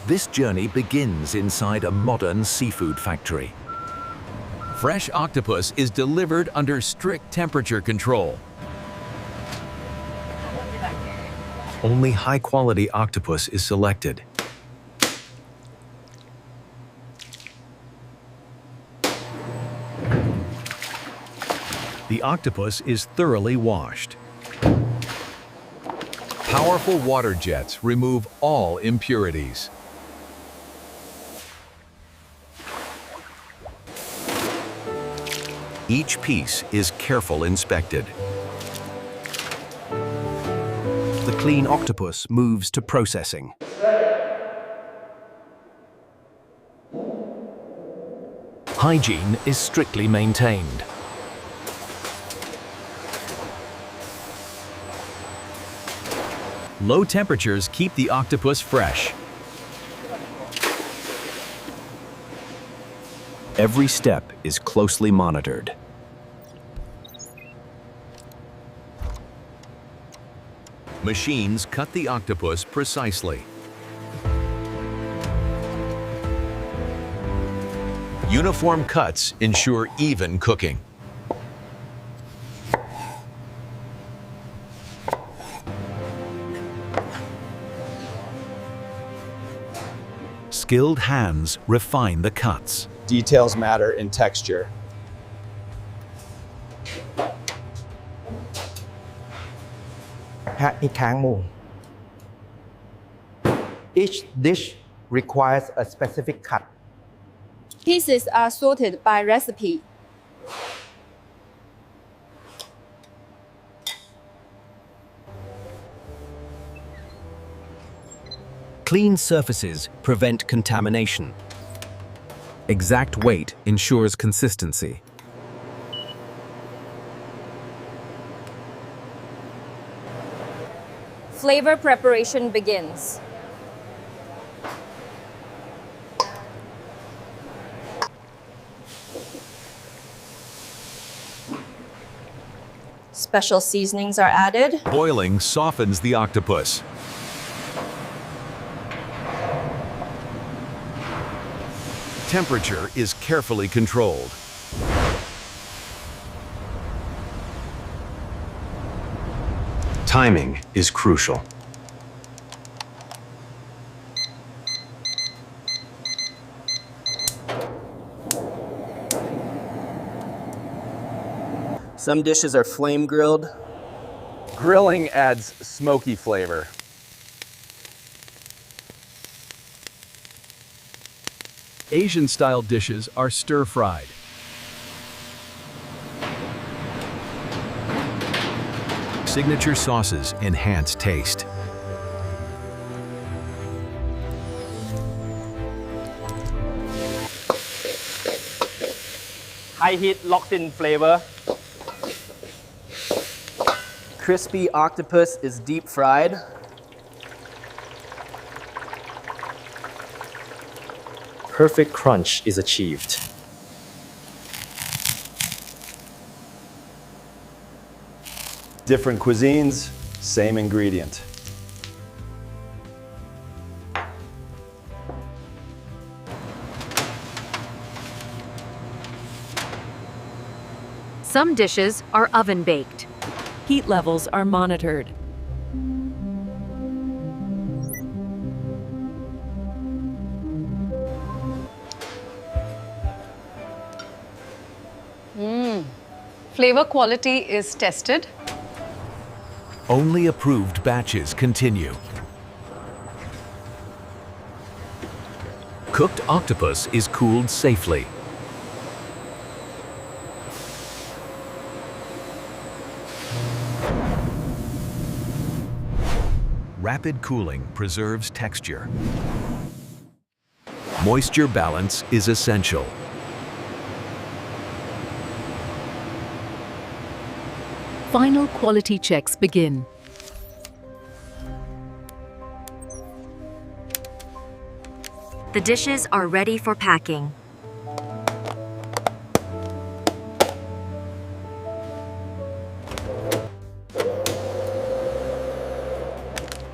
This journey begins inside a modern seafood factory. Fresh octopus is delivered under strict temperature control. Only high-quality octopus is selected. The octopus is thoroughly washed. Powerful water jets remove all impurities. Each piece is carefully inspected. The clean octopus moves to processing. Hygiene is strictly maintained. Low temperatures keep the octopus fresh. Every step is closely monitored. Machines cut the octopus precisely. Uniform cuts ensure even cooking. Skilled hands refine the cuts. Details matter in texture. Each dish requires a specific cut. Pieces are sorted by recipe. Clean surfaces prevent contamination. Exact weight ensures consistency. Flavor preparation begins. Special seasonings are added. Boiling softens the octopus. Temperature is carefully controlled. Timing is crucial. Some dishes are flame grilled. Grilling adds smoky flavor. Asian-style dishes are stir-fried. Signature sauces enhance taste. High heat locked in flavor. Crispy octopus is deep fried. Perfect crunch is achieved. Different cuisines, same ingredient. Some dishes are oven-baked. Heat levels are monitored. Flavor quality is tested. Only approved batches continue. Cooked octopus is cooled safely. Rapid cooling preserves texture. Moisture balance is essential. Final quality checks begin. The dishes are ready for packing.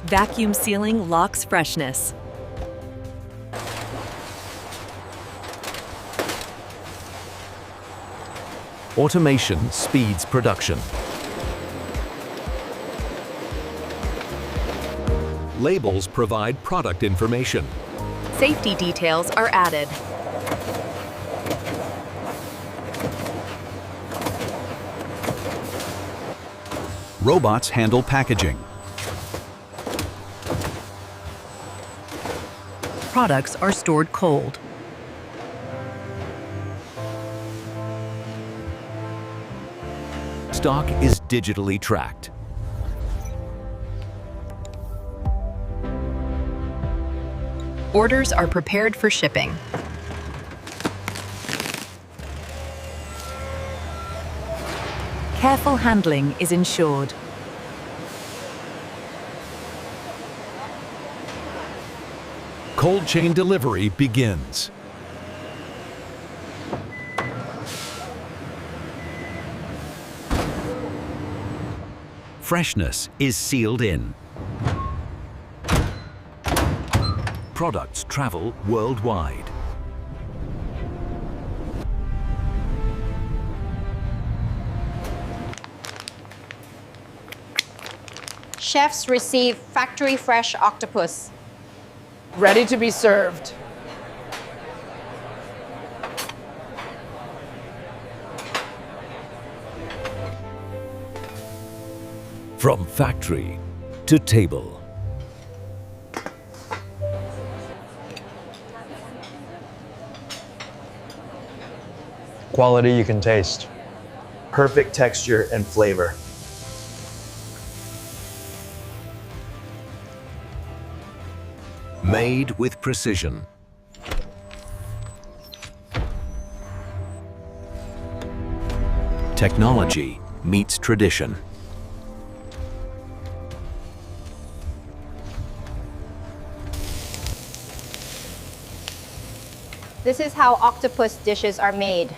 Vacuum sealing locks freshness. Automation speeds production. Labels provide product information. Safety details are added. Robots handle packaging. Products are stored cold. Stock is digitally tracked. Orders are prepared for shipping. Careful handling is ensured. Cold chain delivery begins. Freshness is sealed in. Products travel worldwide. Chefs receive factory fresh octopus. Ready to be served. From factory to table. Quality you can taste. Perfect texture and flavor. Made with precision. Technology meets tradition. This is how octopus dishes are made.